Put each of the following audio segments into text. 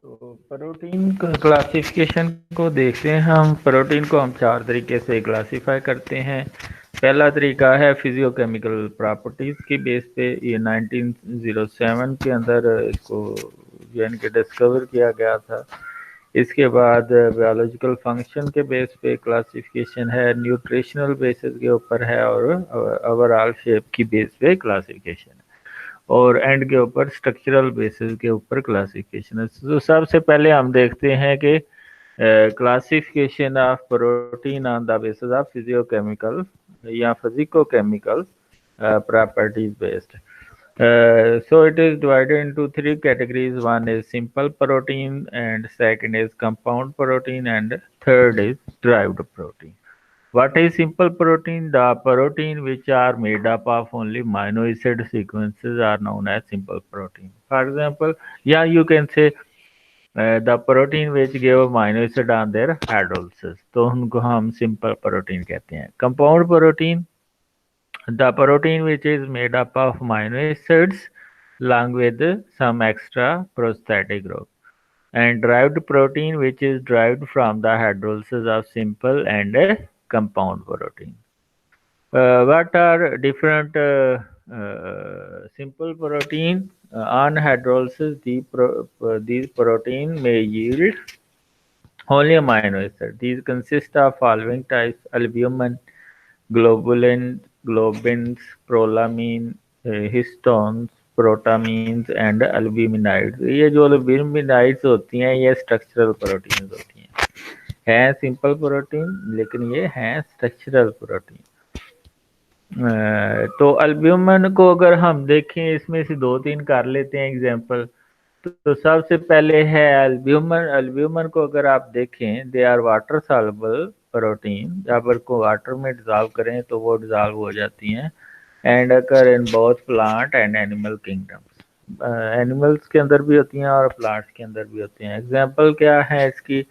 तो protein classification को देखते हैं हम। प्रोटीन को हम चार तरीके से क्लासीफाई करते हैं। पहला तरीका है फिजियोकेमिकल प्रॉपर्टीज़ की बेस पे। ये 1907 के अंदर इसको यानी कि डिस्कवर किया गया था। इसके बाद बायोलॉजिकल फंक्शन के बेस पे क्लासिफिकेशन है, न्यूट्रिशनल बेसिस के ऊपर है, और ओवरऑल शेप की बेस पे क्लासिफिकेशन है, और एंड के ऊपर स्ट्रक्चरल बेसिस के ऊपर क्लासिफिकेशन है। तो सबसे पहले हम देखते हैं कि classification of protein on the basis of physiochemical या physicochemical properties based. So it is divided into three categories. One is simple protein, and second is compound protein, and third is derived protein. What is simple protein? The protein which are made up of only amino acid sequences are known as simple protein. For example, yeah, you can say the protein which give amino acid on their hydrolysis, तो उनको हम simple protein कहते हैं. Compound protein, the protein which is made up of amino acids along with some extra prosthetic group. And derived protein which is derived from the hydrolysis of simple and compound protein. What are different simple protein? On hydrolysis, these protein may yield only amino acid. These consist of following types: albumin, globulin, globins, prolamine, histones, protamines and albuminoids. ये जो अल्ब्यूमिनाइड्स होती हैं ये structural proteins होती हैं simple protein, लेकिन ये हैं स्ट्रक्चरल प्रोटीन। तो अल्ब्यूमिन को अगर हम देखें, इसमें से दो तीन कर लेते हैं एग्जांपल। तो सबसे पहले है अल्ब्यूमिन। अल्ब्यूमिन को अगर आप देखें, they are water soluble protein. जब इनको वाटर में डिजॉल्व करें तो वो डिजॉल्व हो जाती हैं, and occur in both plant and animal kingdoms. Animals के अंदर भी होती हैं और प्लांट्स के अंदर भी होती हैं। एग्जांपल क्या है इसकी?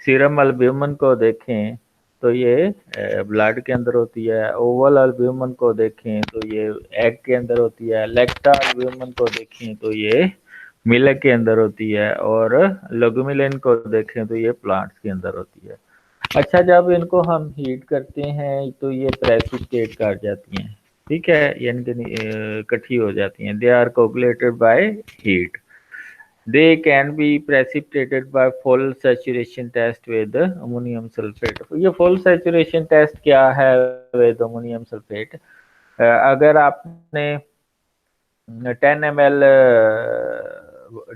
सीरम अल्ब्यूमिन को देखें तो ये ब्लड के अंदर होती है। ओवल अल्ब्यूमिन को देखें तो ये एग के अंदर होती है। लेक्टा अल्ब्यूमिन को देखें तो ये मिल्क के अंदर होती है, और लग्युमिलिन को देखें तो ये प्लांट्स के अंदर होती है। अच्छा, जब इनको हम हीट करते हैं तो ये प्रेसिपिटेट कर जाती हैं, ठीक है, यानी कि इकट्ठी हो जाती हैं। They are coagulated by heat. They can be precipitated by full saturation test with ammonium sulphate. ये फुल सैचुरेशन टेस्ट क्या है विद अमोनियम सल्फेट? अगर आपने 10 ml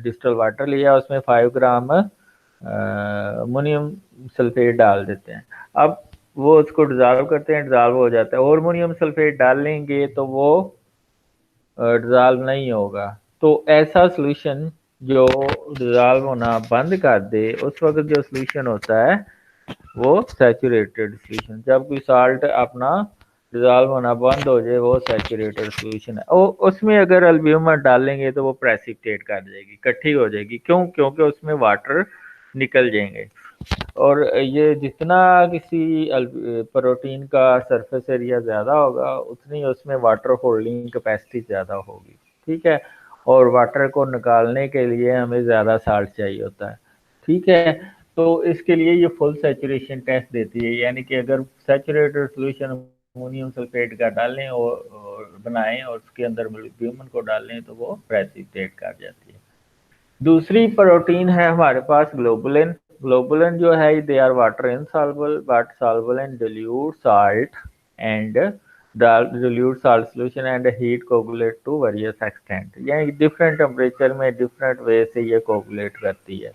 डिस्टिल वाटर लिया, उसमें 5 ग्राम अमोनियम सल्फेट डाल देते हैं। अब वो उसको डिजॉल्व करते हैं, डिजॉल्व हो जाता है। और अमोनियम सल्फेट डालेंगे तो वो डिजॉल्व नहीं होगा। तो ऐसा सोल्यूशन जो डिजॉल्व होना बंद कर दे, उस वक्त जो सोल्यूशन होता है वो सैचुरेटेड सोल्यूशन। जब कोई साल्ट अपना डिजॉल्व होना बंद हो जाए, वो सैचुरेटेड सोल्यूशन है। और उसमें अगर अल्ब्यूमिन डालेंगे तो वो प्रेसिपिटेट कर जाएगी, इकट्ठी हो जाएगी। क्यों? क्योंकि उसमें वाटर निकल जाएंगे। और ये जितना किसी प्रोटीन का सरफेस एरिया ज़्यादा होगा, उतनी उसमें वाटर होल्डिंग कैपेसिटी ज़्यादा होगी, ठीक है। और वाटर को निकालने के लिए हमें ज़्यादा साल्ट चाहिए होता है, ठीक है। तो इसके लिए ये फुल सैचुरेशन टेस्ट देती है, यानी कि अगर सैचुरेटेड सोल्यूशन अमोनियम सल्फेट का डालें और बनाएं और उसके अंदर अल्ब्यूमिन को डालें तो वो प्रेसिपिटेट कर जाती है। दूसरी प्रोटीन है हमारे पास ग्लोबुलिन। ग्लोबुलिन जो है, they are water insoluble but soluble in dilute salt and dilute salt solution and heat coagulate to various extent। यानी डिफरेंट टेम्परेचर में डिफरेंट वे से ये कोगुलेट करती है।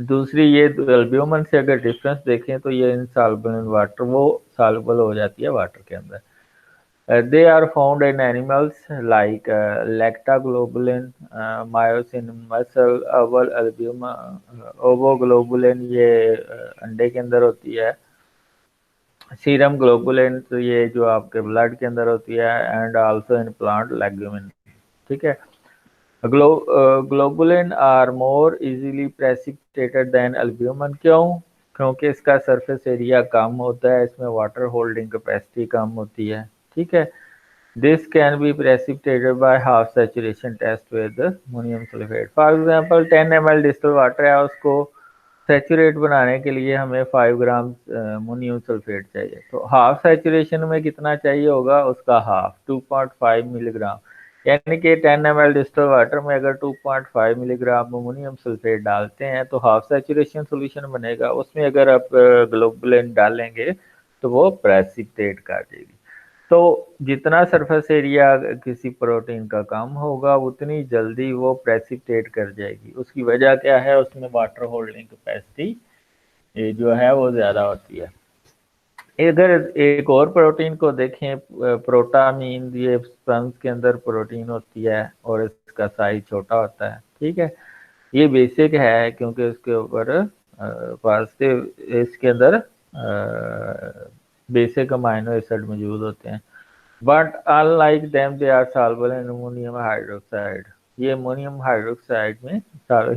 दूसरी, ये अल्ब्यूमिन से अगर डिफरेंस देखें तो ये इनसॉल्युबल इन वाटर, वो सॉल्युबल हो जाती है वाटर के अंदर। They are found in animals like lactoglobulin, myosin muscle, ovoglobulin ये अंडे के अंदर होती है। सीरम ग्लोबुलिन तो ये जो आपके ब्लड के अंदर होती है, and also in plant legumin, ठीक है। Globulin are more easily precipitated than albumin. क्यों? क्योंकि इसका सरफेस एरिया कम होता है, इसमें वाटर होल्डिंग कैपेसिटी कम होती है, ठीक है। This can be precipitated by half saturation test with ammonium sulfate. For example 10 ml distal water है, उसको सैचुरेट बनाने के लिए हमें 5 ग्राम अमोनियम सल्फेट चाहिए। तो हाफ सैचुरेशन में कितना चाहिए होगा, उसका हाफ 2.5 मिलीग्राम, यानी कि 10 ml डिस्टल वाटर में अगर 2.5 मिलीग्राम अमोनियम सल्फेट डालते हैं तो हाफ सैचुरेशन सोल्यूशन बनेगा। उसमें अगर आप ग्लोबुलिन डालेंगे तो वो प्रेसिपिटेट कर देगी। तो जितना सरफेस एरिया किसी प्रोटीन का कम होगा उतनी जल्दी वो प्रेसिपिटेट कर जाएगी। उसकी वजह क्या है, उसमें वाटर होल्डिंग कैपेसिटी जो है वो ज़्यादा होती है। अगर एक और प्रोटीन को देखें, प्रोटामीन, ये स्पंज के अंदर प्रोटीन होती है और इसका साइज छोटा होता है, ठीक है। ये बेसिक है क्योंकि उसके ऊपर पॉजिटिव, इसके अंदर बेसिक अमाइनो एसिड मौजूद होते हैं। But unlike them they are soluble in ammonium hydroxide. ये अमोनियम हाइड्रोक्साइड में,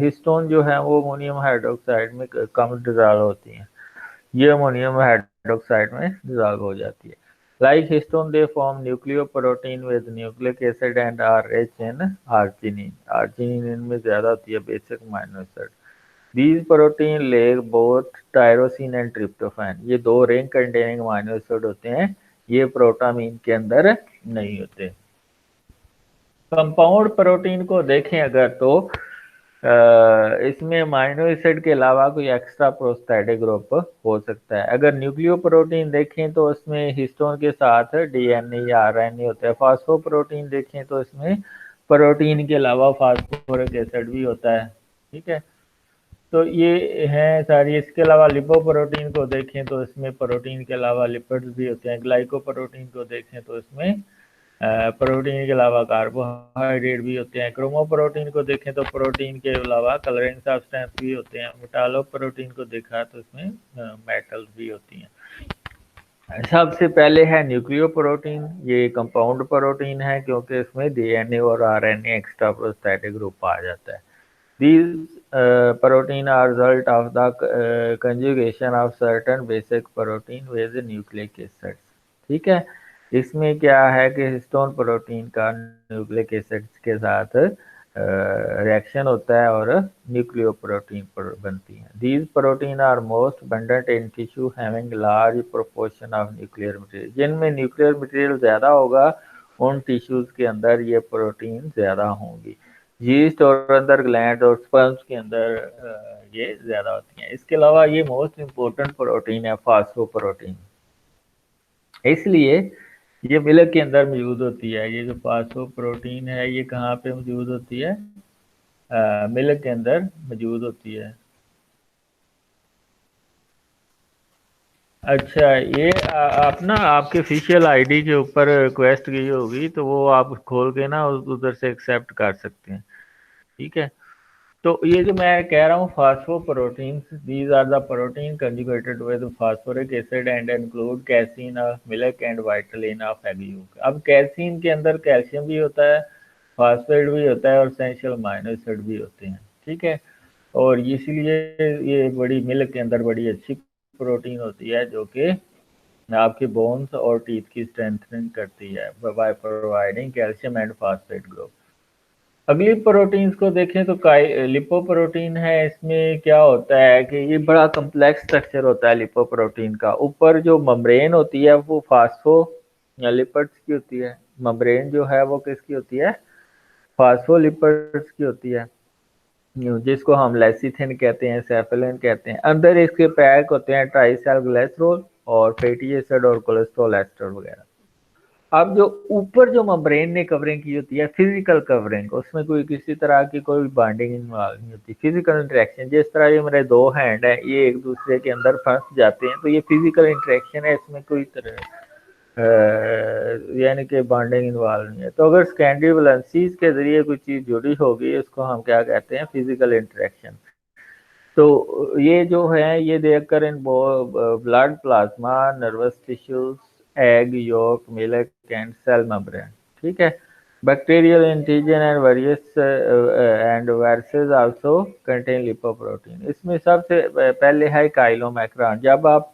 हिस्टोन जो है वो अमोनियम हाइड्रोक्साइड में कम डिजॉल्व होती हैं, ये अमोनियम हाइड्रोक्साइड में डिजॉल्व हो जाती है। Like histone they form nucleoprotein with nucleic acid and are rich in arginine. Arginine इनमें ज्यादा होती है, basic amino acid. These protein lack both tyrosine and tryptophan. ये दो रिंग कंटेनिंग अमाइनो एसिड होते हैं, ये प्रोटामीन के अंदर नहीं होते। कंपाउंड प्रोटीन को देखें अगर तो इसमें अमाइनो एसिड के अलावा कोई एक्स्ट्रा प्रोस्टैटिक ग्रुप हो सकता है। अगर न्यूक्लियो प्रोटीन देखें तो उसमें हिस्टोन के साथ डीएनए या आरएनए होता है। फास्फोप्रोटीन देखें तो इसमें प्रोटीन के अलावा फास्फोरिक एसिड भी होता है, ठीक है। तो ये हैं सारी। इसके अलावा लिपोप्रोटीन को देखें तो इसमें प्रोटीन के अलावा लिपिड्स भी होते हैं। ग्लाइकोप्रोटीन को देखें तो इसमें प्रोटीन के अलावा कार्बोहाइड्रेट भी होते हैं। क्रोमोप्रोटीन को देखें तो प्रोटीन के अलावा कलरिंग सब्सटेंस भी होते हैं। मेटालोप्रोटीन को देखा तो इसमें मेटल्स भी होती हैं। सबसे पहले है न्यूक्लियोप्रोटीन। ये कंपाउंड प्रोटीन है क्योंकि इसमें डीएनए और आरएनए एक्स्ट्रा प्रोस्टैटिक ग्रुप आ जाता है। These protein are result of the conjugation of certain basic protein with nucleic acids, ठीक है। इसमें क्या है कि हिस्टोन प्रोटीन का न्यूक्लिक एसिड्स के साथ रिएक्शन होता है और न्यूक्लियोप्रोटीन बनती है। These protein are most abundant in tissue having large proportion of nuclear material। जिनमें न्यूक्लियर मटेरियल ज़्यादा होगा उन टिश्यूज के अंदर ये प्रोटीन ज़्यादा होंगी। यीस्ट और अंदर ग्लैंड और स्पर्म्स के अंदर ये ज्यादा होती हैं। इसके अलावा ये मोस्ट इम्पोर्टेंट प्रोटीन है फास्फोप्रोटीन, इसलिए ये मिल्क के अंदर मौजूद होती है। ये जो फास्फोप्रोटीन है ये कहाँ पे मौजूद होती है, मिल्क के अंदर मौजूद होती है। अच्छा, ये आप ना आपके ऑफिशियल आईडी के ऊपर रिक्वेस्ट की होगी तो वो आप खोल के ना उधर से एक्सेप्ट कर सकते हैं, ठीक है। तो ये जो मैं कह रहा हूँ phosphoproteins, these are the protein conjugated with phosphoric acid and include casein of milk and vitellin of egg yolk. अब कैसीन के अंदर कैल्शियम भी होता है, फास्फेट भी होता है और एसेंशियल अमाइनो एसिड भी होते हैं, ठीक है। और इसीलिए ये बड़ी मिल्क के अंदर बड़ी अच्छी प्रोटीन होती है जो कि आपके बोन्स और टीथ की स्ट्रेंथनिंग करती है by providing calcium and phosphate group. अगली प्रोटीन्स को देखें तो लिपोप्रोटीन है। इसमें क्या होता है कि ये बड़ा कम्प्लेक्स स्ट्रक्चर होता है लिपोप्रोटीन का। ऊपर जो मेम्ब्रेन होती है वो फास्फो लिपिड्स की होती है। मेम्ब्रेन जो है वो किसकी होती है, फास्फोलिपिड्स की होती है, जिसको हम लेसिथिन कहते हैं, सेफेलिन कहते हैं। अंदर इसके पैक होते हैं ट्राइसेल ग्लिसरॉल और फैटी एसिड और कोलेस्ट्रॉल एस्टर वगैरह। अब जो ऊपर जो मेम्ब्रेन ने कवरिंग की होती है, फिजिकल कवरिंग, उसमें कोई किसी तरह की कोई बॉन्डिंग इन्वॉल्व नहीं होती, फिजिकल इंटरेक्शन। जिस तरह ये मेरे दो हैंड है, ये एक दूसरे के अंदर फंस जाते हैं तो ये फिजिकल इंटरेक्शन है, इसमें कोई तरह यानी कि बॉन्डिंग इन्वॉल्व नहीं है। तो अगर सेकेंडरी वैलेंसीज के जरिए कोई चीज़ जुड़ी होगी उसको हम क्या कहते हैं, फिजिकल इंटरेक्शन। तो ये जो है ये देखकर in blood plasma, nervous tissues, egg yolk, milk and cell membrane, ठीक है। Bacterial antigen and various and viruses also contain lipoprotein. इसमें सबसे पहले है काइलोमैक्रॉन। जब आप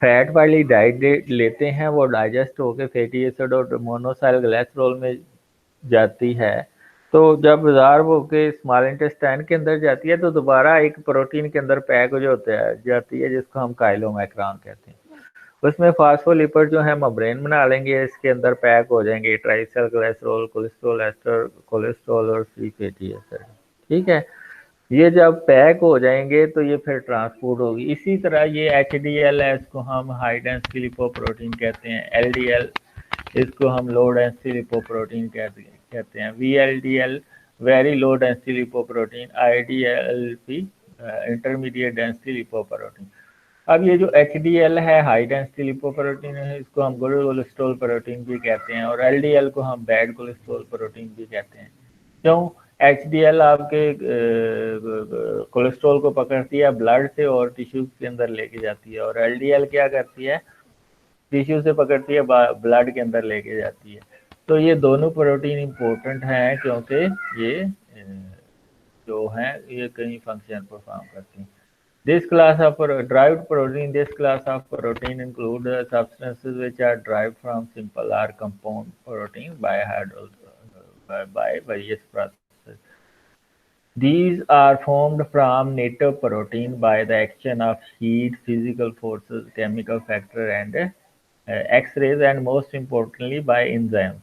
फैट वाली डाइट लेते हैं वो डाइजेस्ट होकर फैटी एसिड और मोनोसाइल ग्लिसरॉल में जाती है, तो जब अब्जॉर्ब होके स्मॉल इंटेस्टाइन के अंदर जाती है तो दोबारा एक प्रोटीन के अंदर पैक जो होता है जाती है, जिसको हम काइलोमैक्रॉन कहते हैं। उसमें फास्फोलिपिड जो है मेम्ब्रेन बना लेंगे, इसके अंदर पैक हो जाएंगे ट्राइसल्ग्लाइसरॉल, कोलेस्ट्रॉल एस्टर, कोलेस्ट्रॉल और फ्री फैटी एसिड। ठीक है, ये जब पैक हो जाएंगे तो ये फिर ट्रांसपोर्ट होगी। इसी तरह ये HDL है, इसको हम हाई डेंसिटी लिपोप्रोटीन कहते हैं। LDL, इसको हम लो डेंसिटी लिपोप्रोटीन कहते हैं। VLDL, very low density lipoprotein. IDLP, intermediate density lipoprotein. अब ये जो HDL है हाई डेंसिटी लिपोप्रोटीन है, इसको हम गुड कोलेस्ट्रॉल प्रोटीन भी कहते हैं, और LDL को हम बैड कोलेस्ट्रॉल प्रोटीन भी कहते हैं। क्यों? HDL आपके कोलेस्ट्रॉल को पकड़ती है ब्लड से और टिश्यू के अंदर लेके जाती है, और LDL क्या करती है, टिश्यू से पकड़ती है ब्लड के अंदर लेके जाती है। तो ये दोनों प्रोटीन इंपॉर्टेंट हैं क्योंकि ये जो हैं ये कई फंक्शन परफॉर्म करती हैं। This class of derived protein, this class of protein include substances which are derived from simple or compound protein by various processes. These are formed from native protein by the action of heat, physical forces, chemical factor, and X-rays, and most importantly by enzymes.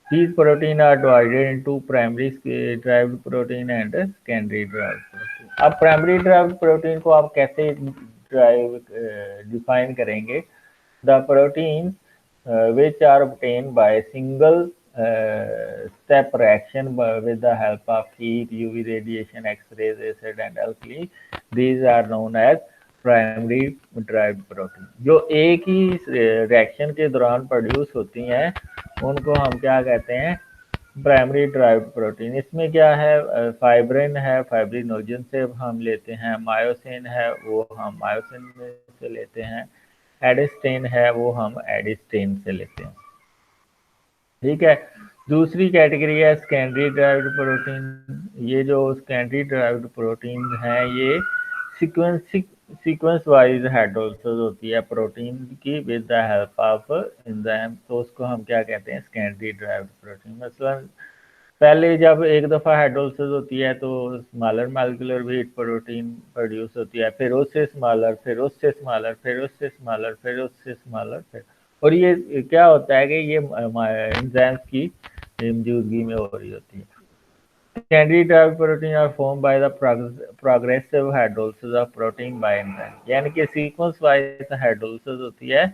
These proteins are divided into primary derived protein and secondary derived protein. अब primary derived protein को आप कैसे define करेंगे? The protein which are obtained by single step reaction with the help of heat, UV radiation, X-rays, acid and alkali. These are known as primary derived protein. जो एक ही reaction के दौरान produce होती हैं उनको हम क्या कहते हैं? Primary derived protein. इसमें क्या है? फाइब्रिन है, फाइब्रिनोजन से हम लेते हैं। मायोसिन है, वो हम मायोसिन से लेते हैं। एडिस्टेन है, वो हम एडिस्टेन से लेते हैं। ठीक है, दूसरी कैटेगरी है सेकेंडरी ड्राइव्ड प्रोटीन। ये जो सेकेंडरी ड्राइव्ड प्रोटीन हैं ये सीक्वेंस वाइज हाइड्रोलिसिस होती है प्रोटीन की with the help of enzyme, तो उसको हम क्या कहते हैं? Secondary derived protein. मसलन पहले जब एक दफ़ा हाइड्रोलिसिस होती है तो smaller molecular weight protein produce होती है, फिर उससे स्मॉलर, फिर उससे स्मॉलर, फिर उससे स्मॉलर, फिर उससे स्मॉलर, फिर, और ये क्या होता है कि ये एंजाइम्स की मौजूदगी में हो रही होती है। Secondary derived protein are form by the progressive hydrolysis of protein by enzyme, यानी कि सीक्वेंस वाइज हाइड्रोलिसिस होती है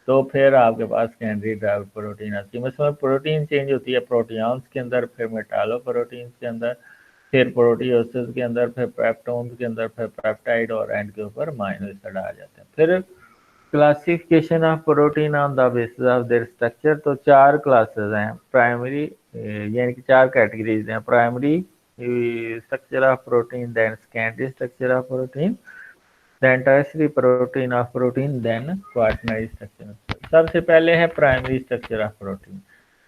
तो फिर आपके पास सेकेंडरी ड्राइव्ड प्रोटीन आती है। मतलब प्रोटीन चेंज होती है प्रोटियॉन्स के अंदर, फिर मेटालोप्रोटीन्स के अंदर, फिर प्रोटियोसिस के अंदर, फिर पेप्टोन्स के अंदर, फिर पेप्टाइड, और एंड के ऊपर अमीनो एसिड आ जाते हैं। फिर classification of protein on the basis of their structure, तो चार क्लासेस हैं प्राइमरी, यानी कि चार कैटेगरीज हैं। Primary structure of protein, then secondary structure of protein, then tertiary protein of protein, then quaternary structure. सबसे पहले है primary structure of protein.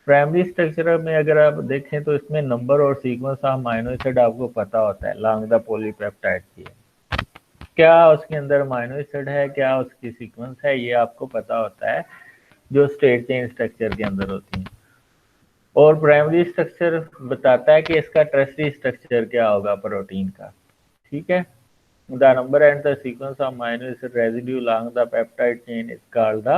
Primary structure में अगर आप देखें तो इसमें नंबर और सीक्वेंस ऑफ अमीनो एसिड आपको पता होता है लॉन्ग द पॉलीपेप्टाइड की, क्या उसके अंदर अमीनो एसिड है, क्या उसकी सीक्वेंस है, ये आपको पता होता है जो स्ट्रेट चेन स्ट्रक्चर के अंदर होती है। और प्राइमरी स्ट्रक्चर बताता है कि इसका टर्शियरी स्ट्रक्चर क्या होगा प्रोटीन का। ठीक है, the number and the sequence of amino acid residue along the peptide chain is called the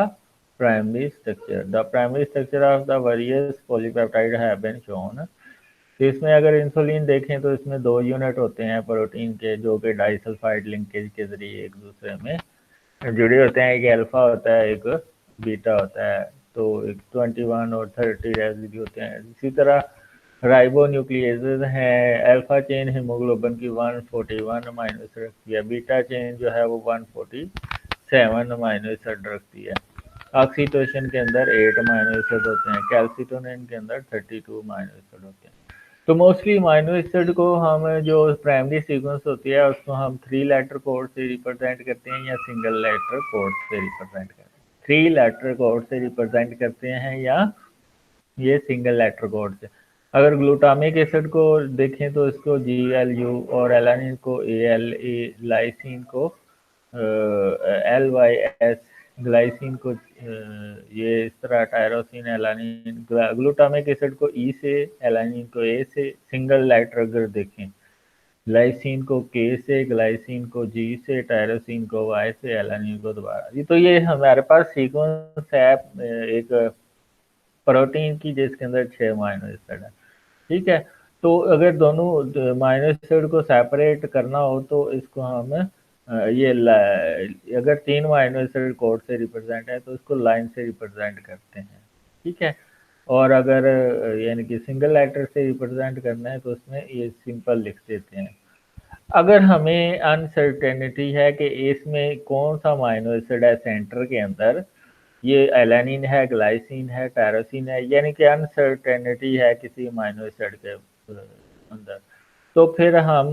primary structure. The primary structure of the various polypeptide have been shown. तो इसमें अगर insulin देखें तो इसमें दो यूनिट होते हैं प्रोटीन के जो कि डाइसल्फाइड लिंकेज के जरिए एक दूसरे में जुड़े होते हैं। एक अल्फा होता है, एक बीटा होता है, तो एक 21 और 30 रेसिड्यू होते हैं। इसी तरह राइबोन्यूक्लिएजेज हैं। अल्फा चेन हीमोग्लोबिन की 141 अमीनो एसिड रखती है, बीटा चेन जो है वो 147 अमीनो एसिड रखती है। ऑक्सीटोसिन के अंदर 8 अमीनो एसिड होते हैं, कैल्सिटोनिन के अंदर 32 अमीनो एसिड होते हैं। तो मोस्टली अमीनो एसिड को हम जो प्राइमरी सीक्वेंस होती है उसको हम 3 लेटर कोड से रिप्रेजेंट करते हैं या सिंगल लेटर कोड से रिप्रेजेंट करते हैं। 3 लेटर कोड से रिप्रेजेंट करते हैं या ये सिंगल लेटर कोड से। अगर ग्लूटामिक एसिड को देखें तो इसको GLU, और एलानिन को ALA, लाइसिन को LYS, ग्लाइसिन को ये इस तरह टायरोसिन, एलानिन, ग्लूटामिक एसिड को ई से, एलानिन को ए से, सिंगल लेटर अगर देखें, ग्लाइसिन को के से, ग्लाइसिन को जी से, टायरोसिन को वाई से, एलानिन को दोबारा। ये तो ये हमारे पास सीक्वेंस है एक प्रोटीन की जिसके अंदर 6 अमीनो एसिड है, ठीक है। तो अगर दोनों अमीनो एसिड को सेपरेट करना हो तो इसको हम ये अगर 3 अमीनो एसिड कोड से रिप्रेजेंट है तो इसको लाइन से रिप्रेजेंट करते हैं, ठीक है। और अगर यानी कि सिंगल लेटर से रिप्रेजेंट करना है तो उसमें ये सिंपल लिख देते हैं। अगर हमें अनसर्टेनिटी है कि इसमें कौन सा अमीनो एसिड है सेंटर के अंदर, ये एलानिन है, ग्लाइसिन है, टायरोसिन है, यानी कि अनसर्टेनिटी है किसी अमीनो एसिड के अंदर, तो फिर हम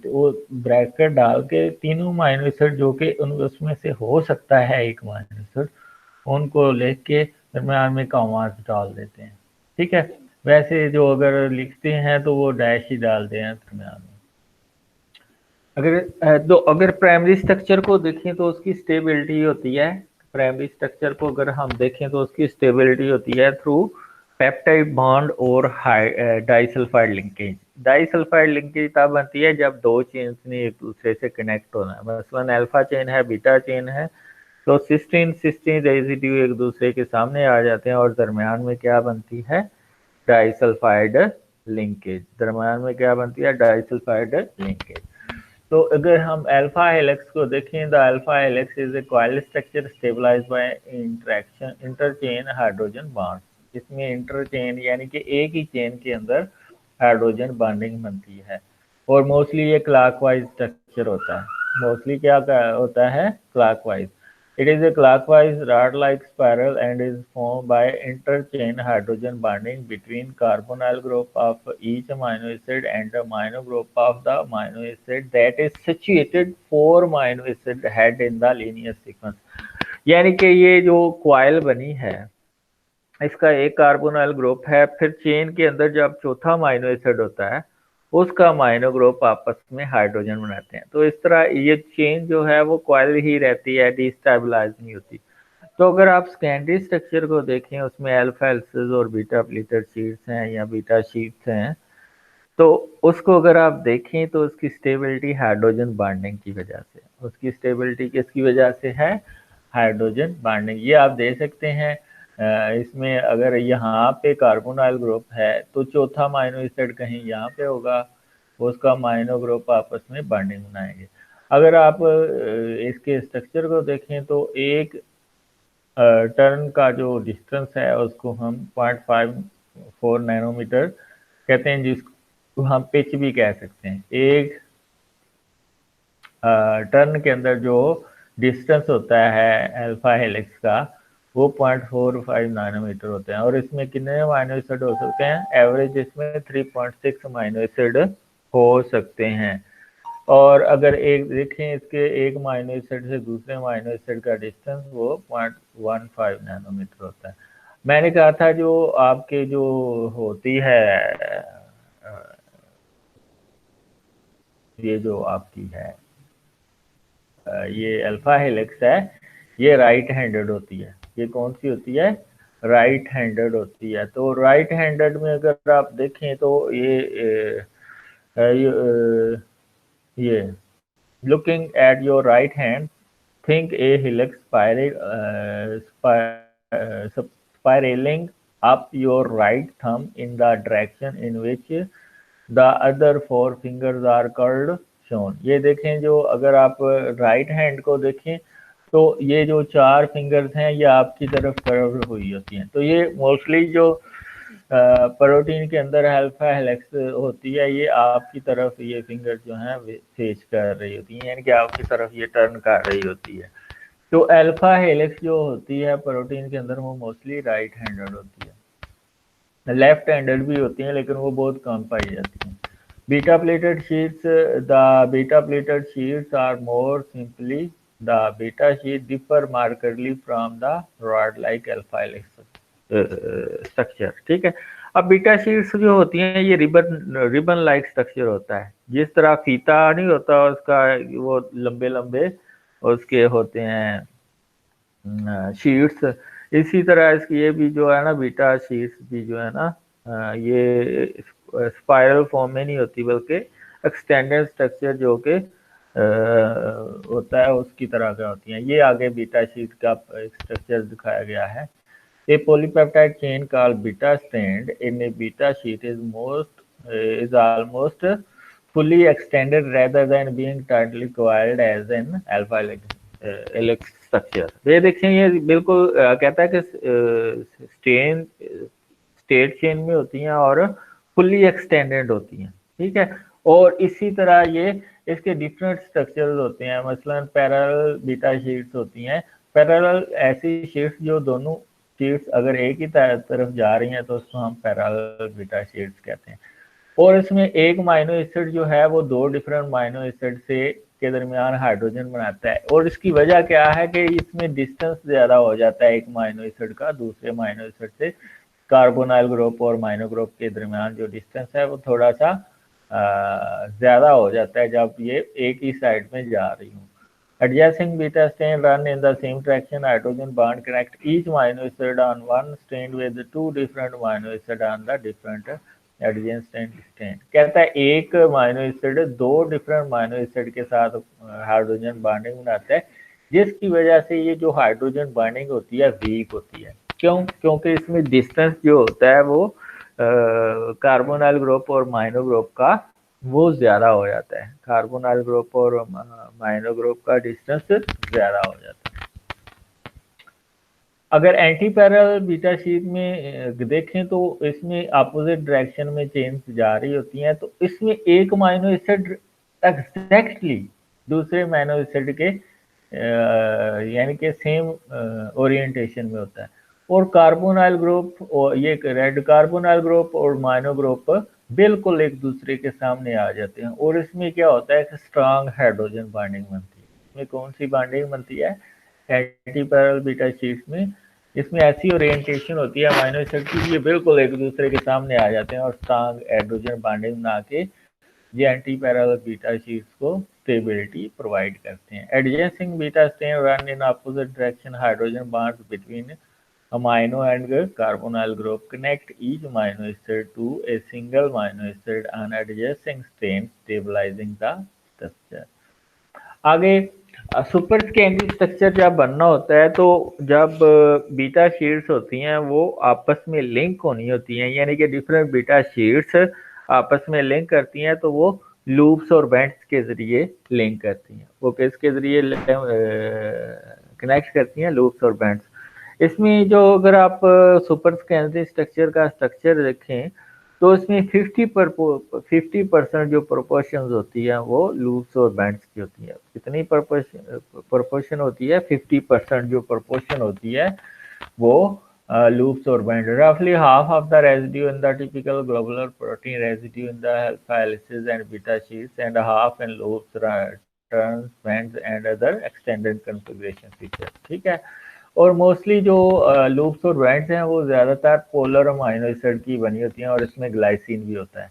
वो ब्रैकेट डाल के तीनों अमीनो एसिड जो कि उसमें से हो सकता है एक अमीनो एसिड, उनको लिख के दरम्यान में कॉमास डाल देते हैं, ठीक है। वैसे जो अगर लिखते हैं तो वो डैश ही डालते हैं दरम्यान में। अगर प्राइमरी स्ट्रक्चर को देखें तो उसकी स्टेबिलिटी होती है, प्राइमरी स्ट्रक्चर को अगर हम देखें तो उसकी स्टेबिलिटी होती है थ्रू पेप्टाइड बॉन्ड और डाइसल्फाइड लिंकेज। डाइसल्फाइड लिंकेज तब बनती है जब दो चेन्स ने एक दूसरे से कनेक्ट होना है, मसलन अल्फा चेन है, बीटा चेन है, तो सिस्टीन सिस्टीन रेजिड्यू एक दूसरे के सामने आ जाते हैं और दरमियान में क्या बनती है, डाइसल्फाइड लिंकेज। दरमियान में क्या बनती है, डाइसल्फाइड लिंकेज। तो अगर हम अल्फा हेलिक्स को देखें, the alpha helix is a coil structure stabilised by interaction interchain hydrogen bonds. इसमें इंटरचेन यानी कि एक ही चेन के अंदर हाइड्रोजन बॉन्डिंग बनती है और मोस्टली ये क्लॉकवाइज स्ट्रक्चर होता है। मोस्टली क्या होता है, clockwise. It is a clockwise rod-like spiral and is formed by interchain hydrogen bonding between carbonyl group of each amino acid and the amino group of the amino acid that is situated 4 amino acid head in the linear sequence। यानी कि ये जो coil बनी है इसका एक carbonyl group है, फिर चेन के अंदर जब चौथा अमीनो एसिड होता है उसका अमीनो ग्रुप आपस में हाइड्रोजन बनाते हैं। तो इस तरह ये चेन जो है वो क्वाइल ही रहती है, डिस्टेबलाइज नहीं होती। तो अगर आप सेकेंडरी स्ट्रक्चर को देखें उसमें अल्फा हेलिसेस और बीटा प्लीटेड शीट्स हैं या बीटा शीट्स हैं, तो उसको अगर आप देखें तो उसकी स्टेबिलिटी हाइड्रोजन बॉन्डिंग की वजह से, उसकी स्टेबिलिटी किसकी वजह से है, हाइड्रोजन बॉन्डिंग। ये आप दे सकते हैं इसमें अगर यहाँ पे कार्बोनाइल ग्रुप है तो चौथा अमीनो एसिड कहीं यहाँ पे होगा, उसका अमीनो ग्रुप आपस में बॉन्डिंग बनाएंगे। अगर आप इसके स्ट्रक्चर को देखें तो एक टर्न का जो डिस्टेंस है उसको हम 0.54 नैनोमीटर कहते हैं, जिसको हम पिच भी कह सकते हैं। एक टर्न के अंदर जो डिस्टेंस होता है अल्फा हेलिक्स का वो 0.45 नैनोमीटर होते हैं और इसमें कितने अमीनो एसिड हो सकते हैं, एवरेज इसमें 3.6 अमीनो एसिड हो सकते हैं। और अगर एक देखें इसके एक अमीनो एसिड से दूसरे अमीनो एसिड का डिस्टेंस वो 0.15 नैनोमीटर होता है। मैंने कहा था जो आपके जो होती है ये जो आपकी है ये अल्फा हेलिक्स है, ये राइट हैंडेड होती है। ये कौन सी होती है, राइट हैंडेड होती है। तो राइट हैंडेड में अगर आप देखें तो ये looking at your right hand, think a helix spiraling up your right thumb in the direction in which the other 4 fingers are curled shown। ये देखें जो अगर आप राइट हैंड को देखें तो ये जो 4 फिंगर्स हैं ये आपकी तरफ कर्व हुई होती हैं। तो ये मोस्टली जो प्रोटीन के अंदर अल्फा हेलिक्स होती है ये आपकी तरफ ये फिंगर जो है फेस कर रही होती है, यानी कि आपकी तरफ ये टर्न कर रही होती है। तो अल्फा हेलिक्स जो होती है प्रोटीन के अंदर वो मोस्टली राइट हैंडेड होती है, लेफ्ट हैंडेड भी होती है लेकिन वो बहुत कम पाई जाती हैं। Beta pleated sheets, the beta pleated sheets are more simply the beta sheet differ markedly from the rod like alpha helix structure, ठीक है। अब बीटा शीट्स जो होती हैं ये रिबन लाइक स्ट्रक्चर होता है, जिस तरह फीता नहीं होता उसका वो लंबे लंबे उसके होते हैं शीट्स। इसी तरह इसकी ये भी जो है ना बीटा शीट्स भी जो है ना ये स्पाइरल फॉर्म में नहीं होती बल्कि एक्सटेंडेड स्ट्रक्चर जो कि होता है उसकी तरह का होती हैं। ये आगे बीटा शीट का स्ट्रक्चर दिखाया गया है। A polypeptide chain called beta strand in a beta sheet is almost fully extended rather than being tightly coiled as an alpha helix structure। ये देखें ये बिल्कुल कहता है कि स्टेट चेन में होती हैं और फुल्ली एक्सटेंडेड होती हैं। ठीक है, और इसी तरह ये इसके डिफरेंट स्ट्रक्चर्स होते हैं। मसलन पैरेलल बीटा शीट्स होती हैं। पैरेलल ऐसी शीट्स जो दोनों शीट्स अगर एक ही तरफ जा रही हैं तो उसको हम पैरेलल बीटा शीट्स कहते हैं। और इसमें एक माइनो एसिड जो है वो दो डिफरेंट माइनो एसिड से के दरमियान हाइड्रोजन बनाता है। और इसकी वजह क्या है कि इसमें डिस्टेंस ज्यादा हो जाता है एक माइनो एसिड का दूसरे माइनो एसिड से। कार्बोनाइल ग्रुप और माइनो ग्रुप के दरमियान जो डिस्टेंस है वो थोड़ा सा ज्यादा हो जाता है जब ये एक ही साइड में जा रही हूँ। Adjacent beta strand run in the same direction. Hydrogen bond connect each amino acid on one strand with two different amino acid on the different adjacent strand। कहता है एक अमीनो एसिड दो डिफरेंट अमीनो एसिड के साथ hydrogen bonding बनाता है, जिसकी वजह से ये जो हाइड्रोजन बॉन्डिंग होती है वीक होती है। क्यों? क्योंकि इसमें डिस्टेंस जो होता है वो कार्बोनाइल ग्रुप और माइनो ग्रुप का वो ज्यादा हो जाता है। कार्बोनाइल ग्रुप और माइनो ग्रुप का डिस्टेंस ज्यादा हो जाता है। अगर एंटी पैरेलल बीटा शीट में देखें तो इसमें अपोजिट डायरेक्शन में चेन्स जा रही होती हैं, तो इसमें एक माइनो एसिड एग्जैक्टली दूसरे माइनो एसिड के यानी कि सेम ओरिएंटेशन में होता है। और कार्बोनाइल ग्रुप और ये रेड कार्बोनाइल ग्रुप और माइनो ग्रुप बिल्कुल एक दूसरे के सामने आ जाते हैं। और इसमें क्या होता है कि स्ट्रांग हाइड्रोजन बॉन्डिंग बनती है। इसमें कौन सी बॉन्डिंग बनती है एंटी पैरेलल बीटा शीट्स में? इसमें ऐसी ओरिएंटेशन होती है अमीनो एसिड की, ये बिल्कुल एक दूसरे के सामने आ जाते हैं और स्ट्रांग हाइड्रोजन बॉन्डिंग बना के ये एंटी पैरेलल बीटा शीट्स को स्टेबिलिटी प्रोवाइड करते हैं। Adjacent beta strand run in opposite direction. Hydrogen bonds between amino and carbonyl group connect each amino acid to a single amino acid on adjacent strand, stabilizing the structure। आगे super secondary structure जब बनना होता है तो जब beta sheets होती हैं वो आपस में लिंक होनी होती हैं, यानी कि डिफरेंट बीटा शीट्स आपस में लिंक करती हैं, तो वो लूप्स और बेंड्स के जरिए लिंक करती हैं। वो किसके जरिए कनेक्ट करती हैं? लूप्स और बेंड्स। इसमें जो अगर आप सुपर सेकेंडरी स्ट्रक्चर का स्ट्रक्चर देखें तो इसमें 50% जो प्रोपोर्शन होती है वो लूप्स और बैंड्स की होती है। कितनी प्रोपोर्शन होती है? 50% जो प्रोपोर्शन होती है वो loops or band। Roughly half of the residue in the typical globular protein residue in the alpha helices and beta sheets, and half in loops, turns, bands and other extended configuration features। ठीक है, और mostly जो loops और bands हैं वो ज्यादातर polar amino acid की बनी होती हैं और इसमें ग्लाइसिन भी होता है।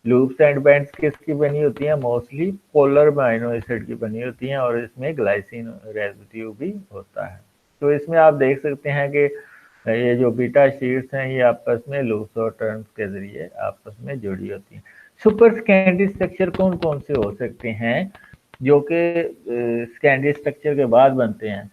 लूप्स एंड बैंड्स किसकी बनी होती हैं? मोस्टली पोलर अमीनो एसिड की बनी होती हैं और इसमें ग्लाइसिन रेसिड्यू भी होता है। तो इसमें आप देख सकते हैं कि ये जो बीटा शीट्स हैं ये आपस में लूप्स और टर्न्स के जरिए आपस में जुड़ी होती हैं। सुपर सेकेंडरी स्ट्रक्चर कौन कौन से हो सकते हैं जो कि सेकेंडरी स्ट्रक्चर के बाद बनते हैं?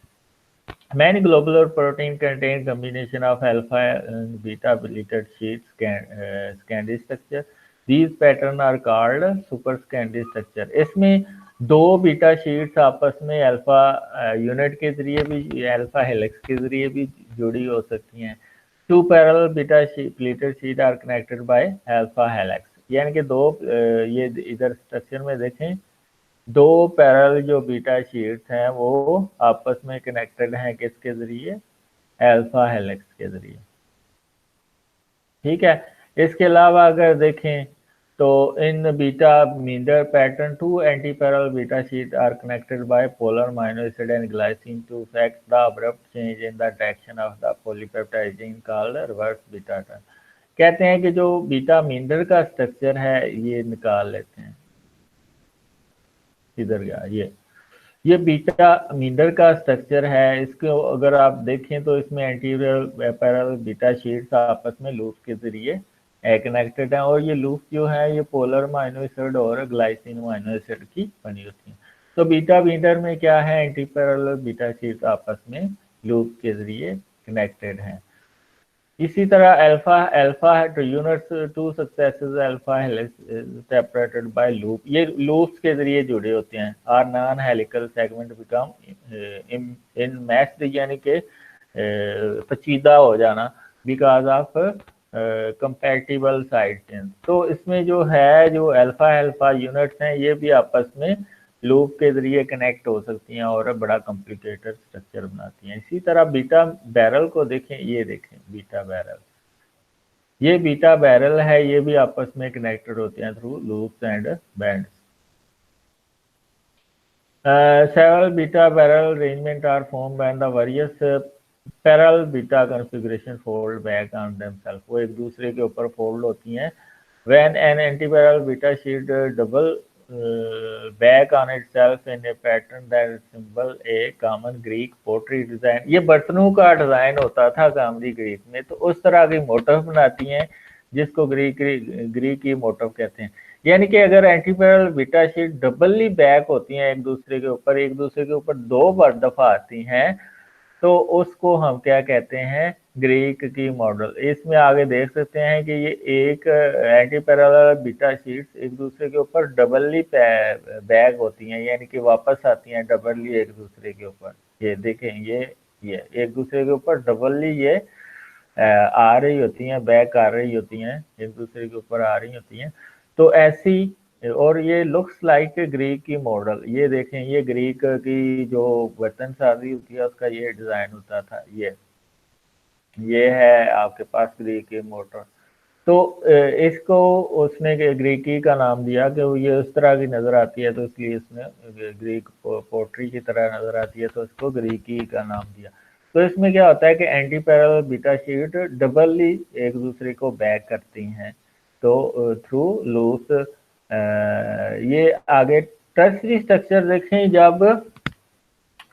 Many globular protein contain combination of alpha and beta related sheets secondary structure। These pattern are called super secondary structure। इसमें दो बीटा शीट्स आपस में अल्फा यूनिट के जरिए भी अल्फा हेलिक्स के जरिए भी जुड़ी हो सकती हैं। Two parallel beta pleated sheet are connected by alpha helix. यानी कि दो ये इधर स्ट्रक्चर में देखें दो पैरेलल जो बीटा शीट्स हैं वो आपस में कनेक्टेड हैं किसके जरिए? अल्फा हेलिक्स के जरिए। ठीक है, इसके अलावा अगर देखें तो in beta meander pattern two anti parallel beta sheet are connected by polar amino acid and glycine to effect the abrupt change in the direction of the polypeptide chain called reverse beta turn. कहते हैं कि जो beta मींडर का structure है ये निकाल लेते हैं, इधर गया ये ये बीटा मीटर का स्ट्रक्चर है। इसको अगर आप देखें तो इसमें एंटीरियर पैरेलल बीटा शीट्स आपस में लूप के जरिए कनेक्टेड है, और ये लूप जो है ये पोलर अमाइनो एसिड और ग्लाइसिन अमाइनो एसिड की बनी होती है। तो बीटा मीटर में क्या है, एंटी पैरेलल बीटा शीट्स आपस में लूप के जरिए कनेक्टेड हैं। इसी तरह alpha alpha units two successive alpha separated by loop, ये लूप्स के जरिए जुड़े होते हैं। Are non helical segment become enmeshed, यानी कि पचीदा हो जाना, because of compatible side change. तो इसमें जो है जो अल्फा अल्फा यूनिट्स हैं ये भी आपस में लूप के जरिए कनेक्ट हो सकती हैं और बड़ा कॉम्प्लिकेटेड स्ट्रक्चर बनाती हैं। इसी तरह बीटा बैरल को देखें, ये देखें बीटा बैरल, ये बीटा बैरल है, ये भी आपस में कनेक्टेड होते हैं through loops and bands. Several beta barrel arrangement are formed when the various parallel beta configuration fold back on themselves, वो एक दूसरे के ऊपर फोल्ड होती हैं। When an anti-parallel beta sheet double back on itself in a pattern that resembles a common Greek pottery design, ये बर्तनों का डिजाइन होता था कामरी ग्रीक में, तो उस तरह की मोटिव बनाती हैं जिसको ग्रीक की मोटिव कहते हैं। यानी कि अगर एंटीपैरल बीटा शीट डबली बैक होती हैं एक दूसरे के ऊपर दो बार दफा आती हैं, तो उसको हम क्या कहते हैं, ग्रीक की मॉडल। इसमें आगे देख सकते हैं कि ये एक एंटीपैरल बीटा शीट्स एक दूसरे के ऊपर डबली बैक होती हैं, यानी कि वापस आती हैं डबली एक दूसरे के ऊपर। ये देखें, ये एक दूसरे के ऊपर डबली ये आ रही होती हैं, बैक आ रही होती हैं, एक दूसरे के ऊपर आ रही होती हैं। तो ऐसी, और ये लुक्स लाइक ग्रीक की मॉडल, ये देखें, ये ग्रीक की जो बर्तन साजी होती है उसका ये डिजाइन होता था। ये है आपके पास ग्रीक की मॉडल। तो इसको उसने ग्रीकी का नाम दिया कि ये उस तरह की नजर आती है, तो इसलिए इसने ग्रीक पोट्री की तरह नजर आती है, तो इसको ग्रीकी का नाम दिया। तो इसमें क्या होता है कि एंटी पैरेलल बीटा शीट डबली एक दूसरे को बैक करती हैं, तो थ्रू लूप्स। ये आगे टर्सरी स्ट्रक्चर देखें, जब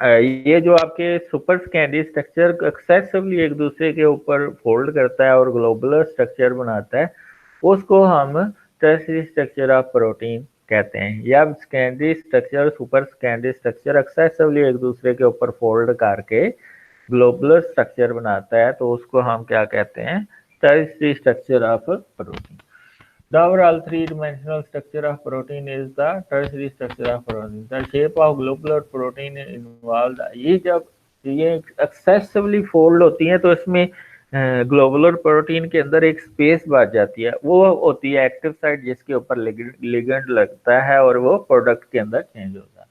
ये जो आपके सुपर स्कैंडी स्ट्रक्चर एक्सेसिवली एक दूसरे के ऊपर फोल्ड करता है और ग्लोबुलर स्ट्रक्चर बनाता है, उसको हम टर्सरी स्ट्रक्चर ऑफ प्रोटीन कहते हैं। या Scandi structure, super Scandi structure excessively एक दूसरे के ऊपर फोल्ड करके ग्लोबुलर स्ट्रक्चर बनाता है, तो उसको हम क्या कहते हैं, tertiary structure of protein. The overall three-dimensional structure of protein is the tertiary structure of protein. The shape of globular protein involved, ये जब ये एक्सेसिवली फोल्ड होती हैं तो इसमें ग्लोबुलर प्रोटीन के अंदर एक स्पेस बच जाती है, वो होती है एक्टिव साइट, जिसके ऊपर लिगेंड लगता है और वो प्रोडक्ट के अंदर चेंज होता है।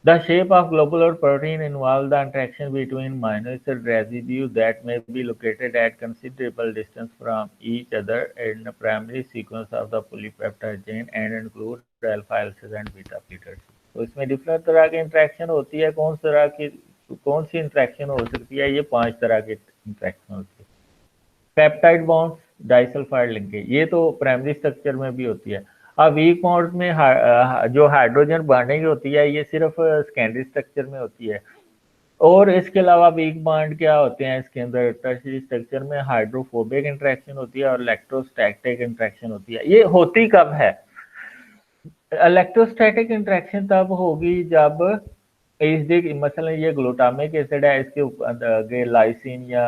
The shape of globular protein involves the interaction between amino acid residues that may be located at considerable distance from each other in the primary sequence of the polypeptide chain and include alpha helicase and beta pleated। तो इसमें different तरह की interaction होती है। कौन सी interaction हो सकती है? ये 5 तरह की इंट्रैक्शन होती है। पेप्टाइड बॉन्ड्स, डाइसल्फाइड लिंकेज, ये तो प्राइमरी स्ट्रक्चर में भी होती है। अब वीक बॉन्ड्स में जो हाइड्रोजन बॉन्डिंग होती है ये सिर्फ सेकेंडरी स्ट्रक्चर में होती है। और इसके अलावा वीक बॉन्ड क्या होते हैं इसके अंदर, टर्शियरी स्ट्रक्चर में हाइड्रोफोबिक इंट्रैक्शन होती है और इलेक्ट्रोस्टैटिक इंट्रैक्शन होती है। ये होती कब है? इलेक्ट्रोस्टैटिक इंट्रैक्शन तब होगी जब मसलन ये ग्लूटामिक एसिड है, इसके आगे लाइसिन या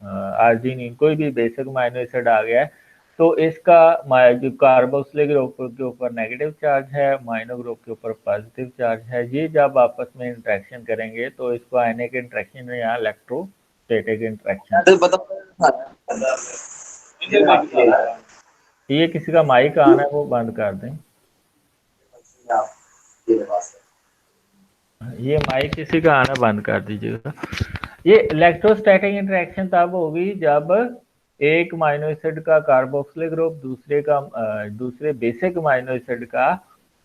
आर्जिनिन कोई भी बेसिक अमाइनो एसिड आ गया है, तो इसका जो कार्बोक्सिलिक ग्रुप के ऊपर नेगेटिव चार्ज है, अमाइनो ग्रुप के ऊपर पॉजिटिव चार्ज है, ये जब आपस में इंट्रैक्शन करेंगे तो इसको आयनिक इंट्रैक्शन या इलेक्ट्रोस्टैटिक इंट्रैक्शन। ये किसी का माइक आना है वो बंद कर दें। ये माइक किसी का आना बंद कर दीजिएगा। ये इलेक्ट्रोस्टैटिक इंटरेक्शन तब होगी जब एक अमाइनो एसिड का कार्बोक्सिलिक ग्रुप दूसरे बेसिक अमाइनो एसिड का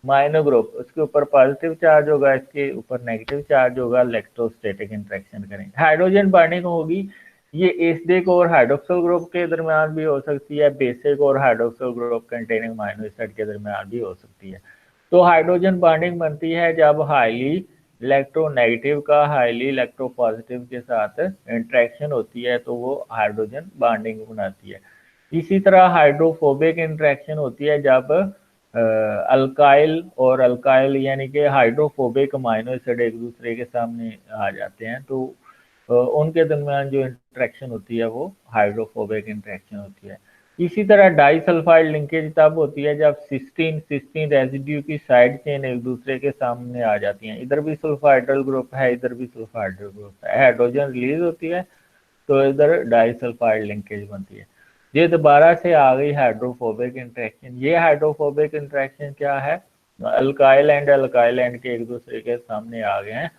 अमाइनो ग्रुप, उसके ऊपर पॉजिटिव चार्ज होगा, इसके ऊपर नेगेटिव चार्ज होगा, इलेक्ट्रोस्टैटिक इंटरेक्शन करेंगे। हाइड्रोजन बॉन्डिंग होगी, ये एसिडिक और हाइड्रोक्सिल ग्रुप के दरमियान भी हो सकती है, बेसिक और hydroxyl group containing amino acid के दरमियान भी हो सकती है। तो हाइड्रोजन बॉन्डिंग बनती है जब हाईली इलेक्ट्रोनेगेटिव का हाईली इलेक्ट्रोपॉजिटिव के साथ इंटरेक्शन होती है, तो वो हाइड्रोजन बॉन्डिंग बनाती है। इसी तरह हाइड्रोफोबिक इंटरेक्शन होती है जब अल्काइल और अल्काइल यानी कि हाइड्रोफोबिक अमाइनो एसिड एक दूसरे के सामने आ जाते हैं, तो उनके दरमियान जो इंटरेक्शन होती है वो हाइड्रोफोबिक इंटरेक्शन होती है। इसी तरह डाइसल्फाइड लिंकेज तब होती है जब सिस्टीन सिस्टीन रेजिड्यू की साइड चेन एक दूसरे के सामने आ जाती हैं। इधर भी सल्फाइड्रल ग्रुप है, इधर भी सल्फाइड्रल ग्रुप है, हाइड्रोजन रिलीज होती है तो इधर डाइसल्फाइड लिंकेज बनती है। ये दोबारा से आ गई हाइड्रोफोबिक इंटरेक्शन। ये हाइड्रोफोबिक इंटरेक्शन क्या है, अल्काइल एंड के एक दूसरे के सामने आ गए हैं,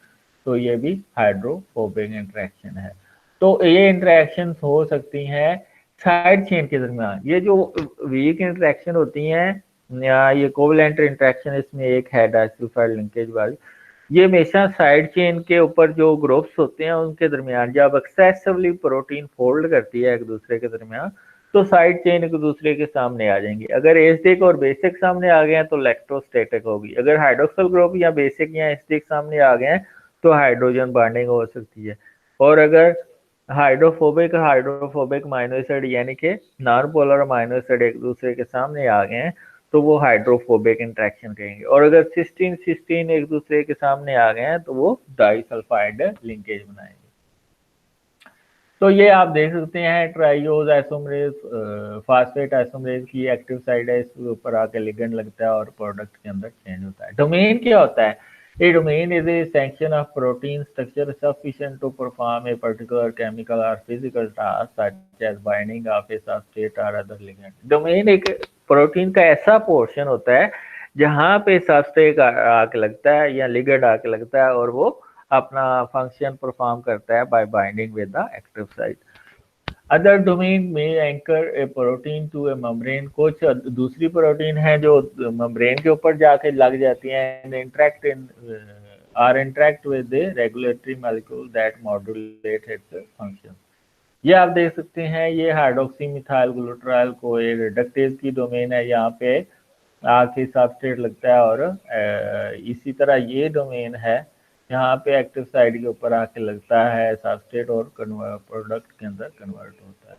तो ये भी हाइड्रोफोबिक इंटरेक्शन है। तो ये इंटरेक्शन हो सकती हैं साइड चेन के दरमियान। ये जो वीक इंटरेक्शन होती हैं या ये कोवलेंट इंटरेक्शन, इसमें एक है डाइसल्फाइड लिंकेज वाली, ये हमेशा साइड चेन के ऊपर जो ग्रुप्स होते हैं उनके दरमियान जब एक्सेसिवली प्रोटीन फोल्ड करती है एक दूसरे के दरमियान, तो साइड चेन एक दूसरे के सामने आ जाएंगी। अगर एसिडिक और बेसिक सामने आ गए हैं तो इलेक्ट्रोस्टैटिक होगी। अगर हाइड्रोक्सिल ग्रुप या बेसिक या एसिडिक सामने आ गए हैं तो हाइड्रोजन बॉन्डिंग हो सकती है। और अगर हाइड्रोफोबिक अमाइनो एसिड यानी कि नॉन पोलर अमाइनो एसिड एक दूसरे के सामने आ गए हैं तो वो हाइड्रोफोबिक इंटरेक्शन कहेंगे। और अगर सिस्टीन सिस्टीन एक दूसरे के सामने आ गए हैं तो वो डाइसल्फाइड लिंकेज बनाएंगे। तो ये आप देख सकते हैं ट्राइयोज आइसोमरेज फास्फेट आइसोमरेज की एक्टिव साइड है, इसके ऊपर आके लिगेंड लगता है और प्रोडक्ट के अंदर चेंज होता है। डोमेन क्या होता है? A domain is a section of protein structure sufficient to perform a particular chemical or physical task such as binding of a substrate or other ligand. Domain एक प्रोटीन का ऐसा पोर्शन होता है जहाँ पे सबस्ट्रेट आके लगता है या लिगेंड आके लगता है और वो अपना फंक्शन परफॉर्म करता है by binding with the active site. Other domain में anchor a protein to a membrane, कुछ दूसरी प्रोटीन है जो मेम्ब्रेन के ऊपर जाके लग जाती हैं, interact with the regulatory molecule that modulate its function. ये आप देख सकते हैं, ये हाइड्रोक्सी मिथाइल ग्लूटाराइल को एक रिडक्टेज की डोमेन है, यहाँ पे आके सबस्ट्रेट लगता है और इसी तरह ये डोमेन है यहाँ पे एक्टिव साइड के ऊपर आके लगता है सबस्ट्रेट और प्रोडक्ट के अंदर कन्वर्ट होता है।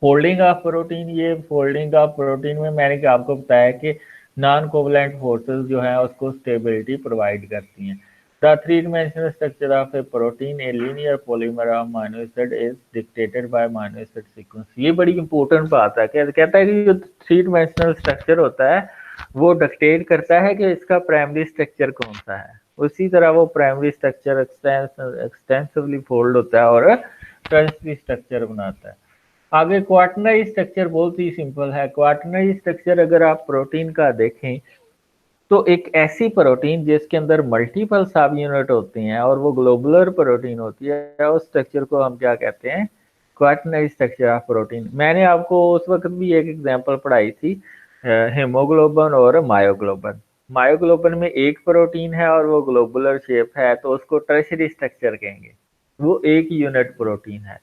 फोल्डिंग ऑफ प्रोटीन, ये फोल्डिंग ऑफ प्रोटीन में मैंने आपको बताया कि नॉन कोवलेंट फोर्सेस जो है उसको स्टेबिलिटी प्रोवाइड करती हैं। The three dimensional structure of A protein a linear polymer of amino acid is dictated bye amino acid sequence. ये बड़ी इंपॉर्टेंट बात है, कहता है कि जो थ्री डायमेंशनल स्ट्रक्चर होता है वो डिक्टेट करता है कि इसका प्राइमरी स्ट्रक्चर कौन सा है। उसी तरह वो प्राइमरी स्ट्रक्चर एक्सटेंसिवली फोल्ड होता है और टर्शियरी स्ट्रक्चर बनाता है। आगे क्वाटरनरी स्ट्रक्चर बहुत ही सिंपल है। क्वाटरनरी स्ट्रक्चर अगर आप प्रोटीन का देखें तो एक ऐसी प्रोटीन जिसके अंदर मल्टीपल सब यूनिट होती हैं और वो ग्लोबुलर प्रोटीन होती है, उस स्ट्रक्चर को हम क्या कहते हैं? Quaternary structure of protein. मैंने आपको उस वक्त भी एक एग्जांपल पढ़ाई थी हेमोग्लोबिन और मायोग्लोबिन। मायोग्लोबिन में एक प्रोटीन है और वो ग्लोबुलर शेप है, तो उसको टर्शियरी स्ट्रक्चर कहेंगे, वो एक यूनिट प्रोटीन है।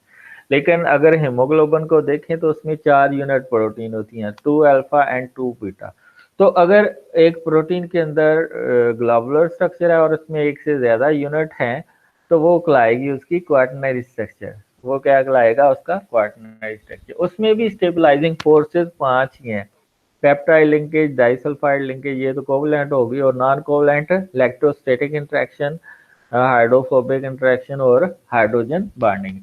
लेकिन अगर हेमोग्लोबिन को देखें तो उसमें 4 यूनिट प्रोटीन होती हैं, 2 अल्फा एंड 2 बीटा। तो अगर एक प्रोटीन के अंदर ग्लोबुलर स्ट्रक्चर है और उसमें एक से ज्यादा यूनिट हैं तो वो कहलाएगी उसकी क्वाटरनरी स्ट्रक्चर। वो क्या कहलाएगा? उसका क्वाटरनरी स्ट्रक्चर। उसमें भी स्टेबलाइजिंग फोर्सेस 5 ही हैं, पेप्टाइड लिंकेज, डाइसल्फाइड लिंकेज, ये तो कोवलेंट होगी, और non covalent electrostatic interaction, hydrophobic interaction और hydrogen bonding.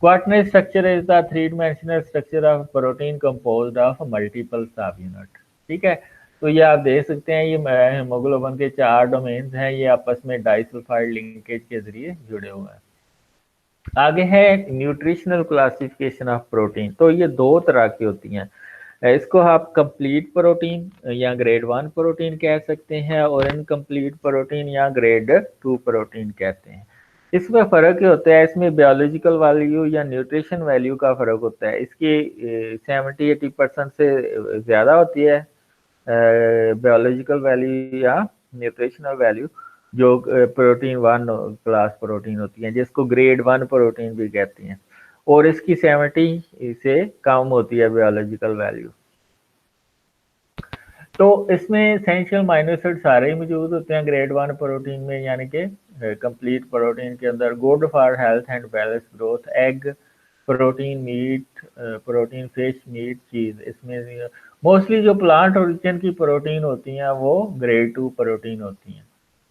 Quaternary structure is the three-dimensional structure of protein composed of multiple subunit। ठीक है, तो ये आप देख सकते हैं, ये हेमोग्लोबिन के 4 डोमेन्स हैं, ये आपस में डाइसल्फाइड लिंकेज के जरिए जुड़े हुए हैं। आगे है न्यूट्रिशनल क्लासिफिकेशन ऑफ प्रोटीन। तो ये 2 तरह की होती हैं, इसको आप कंप्लीट प्रोटीन या ग्रेड 1 प्रोटीन कह सकते हैं और इनकम्प्लीट प्रोटीन या ग्रेड 2 प्रोटीन कहते हैं। इसमें फ़र्क क्या होता है? इसमें बायोलॉजिकल वैल्यू या न्यूट्रिशन वैल्यू का फ़र्क होता है। इसकी 70-80% से ज़्यादा होती है बायोलॉजिकल वैल्यू या न्यूट्रिशनल वैल्यू जो प्रोटीन 1 क्लास प्रोटीन होती है, जिसको ग्रेड 1 प्रोटीन भी कहते हैं, और इसकी 70 से कम होती है बायोलॉजिकल वैल्यू। तो इसमें एसेंशियल माइनो एसिड सारे ही मौजूद होते हैं ग्रेड 1 प्रोटीन में, यानी कि कंप्लीट प्रोटीन के अंदर। Good for health and balance growth. Egg protein, meat protein, fish, meat, cheese, इसमें मोस्टली जो प्लांट ओरिजिन की प्रोटीन होती हैं वो ग्रेड 2 प्रोटीन होती हैं।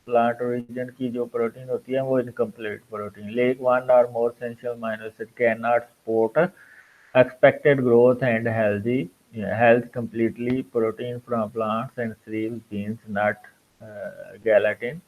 प्लांट ओरिजिन की जो प्रोटीन होती है वो इनकम्प्लीट प्रोटीन। लेक वन और more essential amino acid cannot support expected growth and health completely. Protein from plants and cereals, beans, nut, gelatin,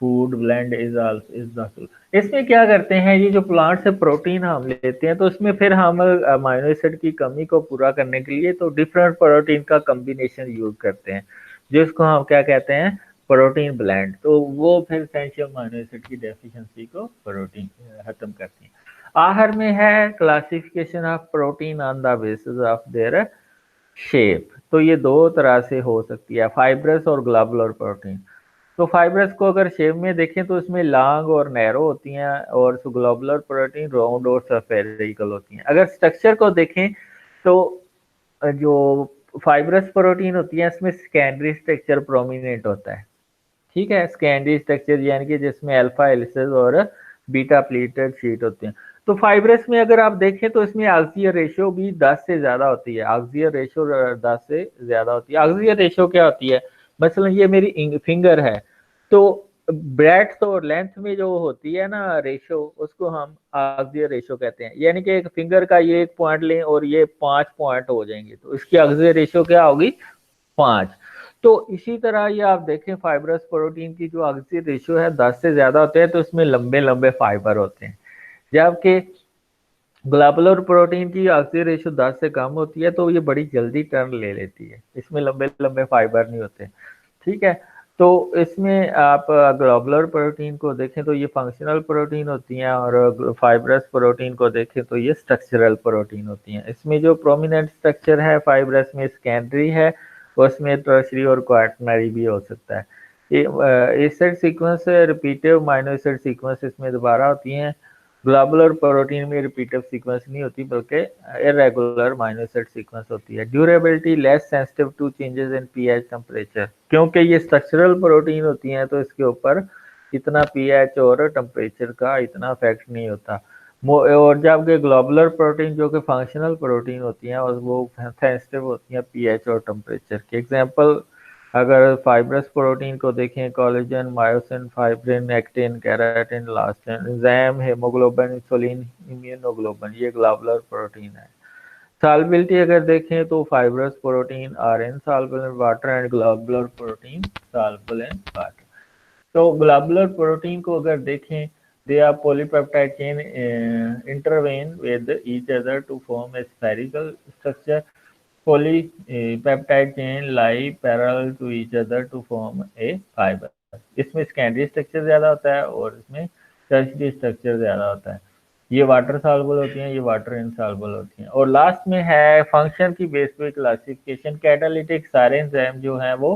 food blend is the. इसमें क्या करते हैं, ये जो प्लांट से प्रोटीन हम लेते हैं तो इसमें फिर हम अमाइनो एसिड की कमी को पूरा करने के लिए तो डिफरेंट प्रोटीन का कॉम्बिनेशन यूज करते हैं, जिसको हम क्या कहते हैं, प्रोटीन ब्लेंड। तो वो फिर एसेंशियल अमाइनो एसिड की डेफिशिएंसी को प्रोटीन खत्म करती है। आखिर में है classification of protein on the basis of their shape. तो ये दो तरह से हो सकती है, फाइब्रस और ग्लोबुलर प्रोटीन। तो फाइब्रस को अगर शेप में देखें तो इसमें लॉन्ग और नैरो होती हैं, और ग्लोबुलर प्रोटीन राउंड और स्फेरिकल होती हैं। अगर स्ट्रक्चर को देखें तो जो फाइब्रस प्रोटीन होती है इसमें सेकेंडरी स्ट्रक्चर प्रोमिनेंट होता है। ठीक है, सेकेंडरी स्ट्रक्चर यानी कि जिसमें अल्फा हेलिसेस और बीटा प्लेटेड शीट होते हैं। तो फाइब्रस में अगर आप देखें तो इसमें ऑक्सियल रेशियो भी 10 से ज्यादा होती है। ऑक्सियल रेशियो 10 से ज्यादा होती है। ऑक्सियल रेशियो क्या होती है, मसलन ये मेरी फिंगर है, तो ब्रेड्थ और लेंथ में जो होती है ना रेशियो, उसको हम ऑक्सियल रेशियो कहते हैं। यानी कि एक फिंगर का ये एक पॉइंट लें और ये 5 पॉइंट हो जाएंगे, तो इसकी ऑक्सियल रेशियो क्या होगी, 5। तो इसी तरह ये आप देखें फाइब्रस प्रोटीन की जो ऑक्सियल रेशियो है 10 से ज्यादा होते हैं, तो इसमें लंबे लंबे फाइबर होते हैं। जबकि ग्लोबुलर प्रोटीन की ऑक्सियल रेशियो 10 से कम होती है, तो ये बड़ी जल्दी टर्न ले लेती है, इसमें लंबे लंबे फाइबर नहीं होते। ठीक है, तो इसमें आप ग्लोबुलर प्रोटीन को देखें तो ये फंक्शनल प्रोटीन होती हैं, और फाइब्रस प्रोटीन को देखें तो ये स्ट्रक्चरल प्रोटीन होती हैं। इसमें जो प्रोमिनेंट स्ट्रक्चर है फाइब्रस में सेकेंडरी है, उसमें टर्शरी और क्वाटरनरी भी हो सकता है। Acid sequence repetitive amino acid sequence इसमें दोबारा होती हैं। ग्लोबुलर प्रोटीन में रिपीटिव सीक्वेंस नहीं होती, बल्कि इरेगुलर माइनो एसिड सीक्वेंस होती है। Durability less sensitive to changes in pH temperature, क्योंकि ये स्ट्रक्चरल प्रोटीन होती हैं तो इसके ऊपर इतना पीएच और टेम्परेचर का इतना इफेक्ट नहीं होता। और जबकि ग्लोबुलर प्रोटीन जो कि फंक्शनल प्रोटीन होती हैं, और वो सेंसिटिव होती हैं पीएच और टेम्परेचर के। एग्जांपल अगर फाइब्रस प्रोटीन को देखें, collagen, myosin, fibrin, actin, keratin, elastin, enzyme, haemoglobin, insulin, immunoglobin, ये ग्लोबुलर प्रोटीन है। सॉल्युबिलिटी अगर देखें तो fibrous protein are insoluble in water and globular protein soluble in water. तो ग्लोबुलर प्रोटीन को अगर देखें, they are polypeptide chain intervene with each other to form a spherical structure. Polypeptide chain lie parallel to each other to form a fiber. इसमें secondary structure ज्यादा होता है और इसमें टर्शियरी स्ट्रक्चर ज्यादा होता है। ये वाटर सॉल्युबल होती हैं, ये वाटर इनसॉल्युबल होती हैं। और लास्ट में है फंक्शन की बेस पे क्लासिफिकेशन। कैटालिटिक सारे एंजाइम जो हैं वो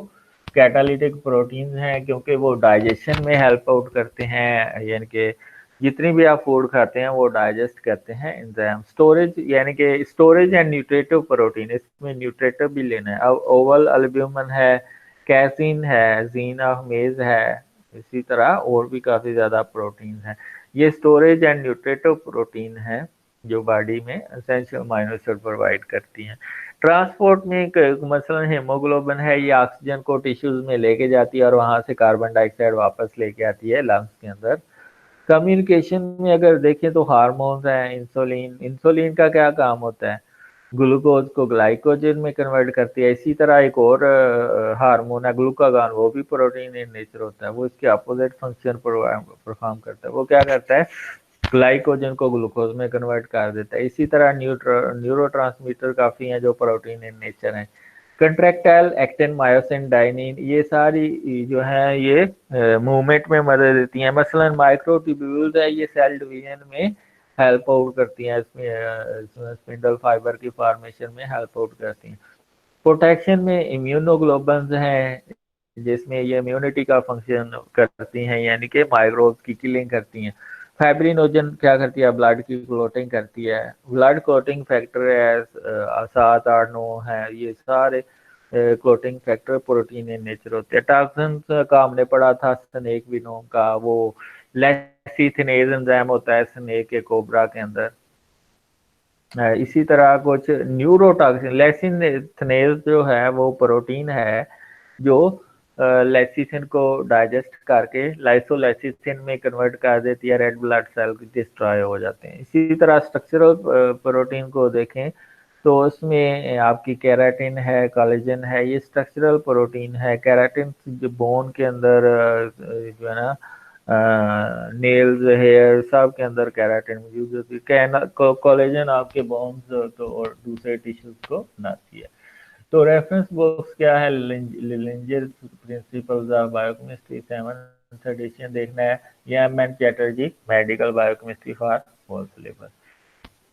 कैटालिटिक प्रोटीन हैं, क्योंकि वो डाइजेशन में हेल्प आउट करते हैं, यानी कि जितनी भी आप फूड खाते हैं वो डाइजेस्ट करते हैं एंजाइम। स्टोरेज यानी कि स्टोरेज एंड न्यूट्रिटिव प्रोटीन, इसमें न्यूट्रिटिव भी लेना है। अब ओवल एल्ब्यूमिन है, कैसीन है, जीन ऑफ मेज है, इसी तरह और भी काफी ज्यादा प्रोटीन है। ये स्टोरेज एंड न्यूट्रिटिव प्रोटीन है जो बॉडी में एसेंशियल अमीनो एसिड प्रोवाइड करती हैं। ट्रांसपोर्ट में मसलन हेमोग्लोबिन है, ये ऑक्सीजन को टिश्यूज में लेके जाती है और वहां से कार्बन डाइऑक्साइड वापस लेके आती है लंग्स के अंदर। कम्युनिकेशन में अगर देखें तो हार्मोन्स हैं, इंसुलिन, इंसुलिन का क्या काम होता है, ग्लूकोज को ग्लाइकोजन में कन्वर्ट करती है। इसी तरह एक और हार्मोन है ग्लूकागॉन, वो भी प्रोटीन इन नेचर होता है, वो इसके अपोजिट फंक्शन परफॉर्म करता है। वो क्या करता है, ग्लाइकोजन को ग्लूकोज में कन्वर्ट कर देता है। इसी तरह न्यूरोट्रांसमीटर काफी हैं जो प्रोटीन इन नेचर हैं। कंट्रैक्टाइल, एक्टिन, मायोसिन, डाइनिन, ये सारी जो है ये मूवमेंट में मदद देती हैं। मसलन माइक्रोट्यूब्यूल्स है, ये सेल डिवीजन में हेल्प आउट करती हैं, इसमें स्पिंडल फाइबर की फॉर्मेशन में हेल्प आउट करती हैं। प्रोटेक्शन में इम्यूनोग्लोबुल्स हैं, जिसमें ये इम्यूनिटी का फंक्शन करती हैं, यानी कि माइक्रोब्स की किलिंग करती हैं। फाइब्रिनोजन क्या करती है, ब्लड की क्लोटिंग करती है। ब्लड क्लोटिंग फैक्टर है 7, 8, 9 है, ये सारे coating factor protein in nature होते हैं। टॉक्सिन का हमने पढ़ा था स्नेक विनोम का, वो लेसिथिनेज एंजाइम होता है स्नेक के कोबरा के अंदर। इसी तरह कुछ न्यूरोटॉक्सिन, लेसिथिनेज जो है वो प्रोटीन है जो लेसिथिन को डाइजेस्ट करके लाइसोलेसिथिन में कन्वर्ट कर देती है, रेड ब्लड सेल डिस्ट्रॉय हो जाते हैं। इसी तरह स्ट्रक्चरल प्रोटीन को देखें तो उसमें आपकी केराटिन है, कोलेजन है, ये स्ट्रक्चरल प्रोटीन है। केराटिन जो बोन के अंदर जो है ना नेल्स, हेयर सब के अंदर केराटिन मौजूद होती है। कोलेजन आपके बोन्स तो और दूसरे टिश्यूज को बनाती है। तो रेफरेंस बुक्स क्या है, Lehninger principles of biochemistry 7th edition देखना है, या M N. Chatterjee medical biochemistry for whole syllabus.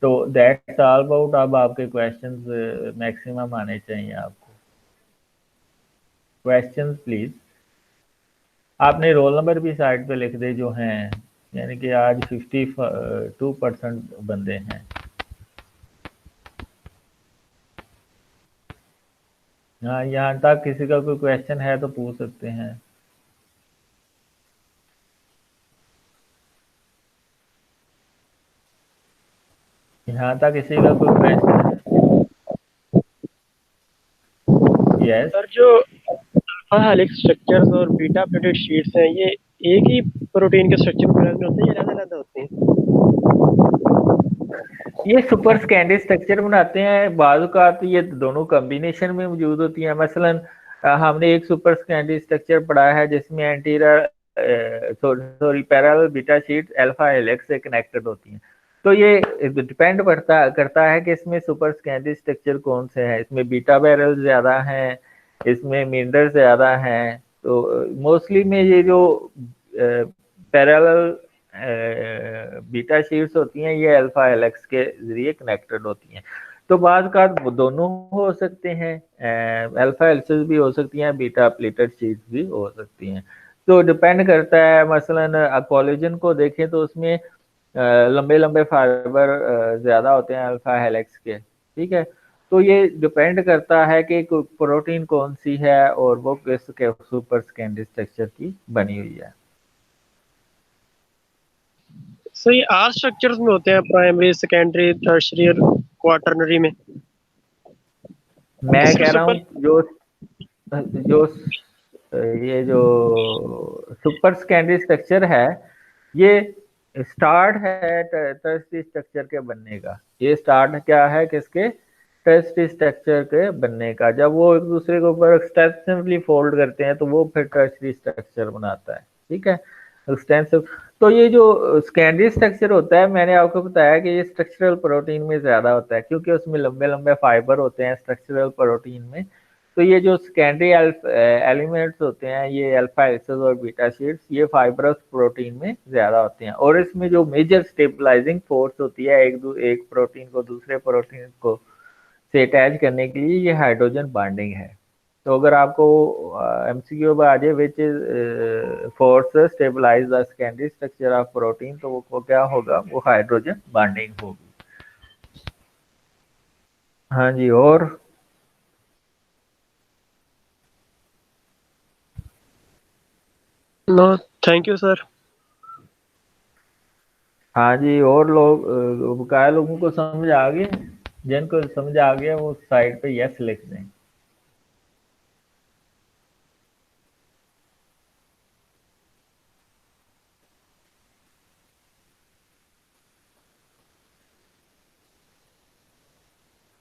तो दैट्स ऑल अबाउट। अब आपके क्वेश्चंस मैक्सिमम आने चाहिए आपको। Questions please. आपने रोल नंबर भी साइड पे लिख दे जो हैं, यानी कि आज 52% बंदे हैं। हाँ, यहाँ तक किसी का कोई क्वेश्चन है तो पूछ सकते हैं। यहाँ तक किसी का कोई क्वेश्चन है? यस। सर जो अल्फा हेलिक्स स्ट्रक्चर्स और बीटा प्लेटेड शीट्स हैं, ये एक ही प्रोटीन के स्ट्रक्चर में होते हैं या अलग अलग होते हैं? ये सुपर स्कैंडरी स्ट्रक्चर बनाते हैं, बाजू का तो ये दोनों कॉम्बिनेशन में मौजूद होती है। मसलन हमने एक सुपर स्कैंडरी स्ट्रक्चर पढ़ा है जिसमें anterior sorry parallel beta sheet alpha helix से कनेक्टेड होती हैं। तो ये डिपेंड करता है कि इसमें सुपर स्कैंडरी स्ट्रक्चर कौन से है। इसमें बीटा बैरल ज्यादा हैं, इसमें मिनरल ज्यादा हैं। तो मोस्टली में ये जो पैरेलल बीटा शीट्स होती हैं ये अल्फा हेलिक्स के जरिए कनेक्टेड होती हैं। तो बाद का दोनों हो सकते हैं, अल्फा हेलिक्स भी हो सकती हैं, बीटा प्लेटेड शीट्स भी हो सकती हैं। तो डिपेंड करता है। मसलन कोलेजन को देखें तो उसमें लंबे लंबे फाइबर ज्यादा होते हैं अल्फा हेलिक्स के, ठीक है। तो ये डिपेंड करता है कि प्रोटीन कौन सी है और वो किस के सुपर स्कैंडरी स्ट्रक्चर की बनी हुई है। सर ये आर स्ट्रक्चर्स में होते हैं, प्राइमरी, सेकेंडरी, टर्शियरी और क्वाटरनरी में? मैं सिर्फ कह रहा सुपर। हूँ जो जो ये जो सुपर स्कैंडरी स्ट्रक्चर है ये स्टार्ट है टर्सरी स्ट्रक्चर के बनने का। ये स्टार्ट क्या है किसके, टर्सरी स्ट्रक्चर के बनने का। जब वो एक दूसरे के ऊपर एक्सटेंसिवली फोल्ड करते हैं तो वो फिर टर्सरी स्ट्रक्चर बनाता है, ठीक है, एक्सटेंसिव। तो ये जो सेकेंडरी स्ट्रक्चर होता है मैंने आपको बताया कि ये स्ट्रक्चरल प्रोटीन में ज्यादा होता है क्योंकि उसमें लंबे लंबे फाइबर होते हैं स्ट्रक्चरल प्रोटीन में। तो ये जो सेकेंडरी एलिमेंट्स होते हैं ये अल्फा हेलिक्स और बीटा शीट्स ये फाइब्रस प्रोटीन में ज्यादा होते हैं। और इसमें जो मेजर स्टेबलाइजिंग फोर्स होती है एक प्रोटीन को दूसरे प्रोटीन को से अटैच करने के लिए ये हाइड्रोजन बॉन्डिंग है। तो अगर आपको एमसीक्यू में आ जाए which is force stabilise the secondary structure of protein तो वो क्या होगा, वो हाइड्रोजन बॉन्डिंग होगी। हाँ जी। और नो, थैंक यू सर। हाँ जी, और लोग बकाया लोगों को समझ आ गए? जिनको समझ आ गया वो साइड पे यस लिख दें।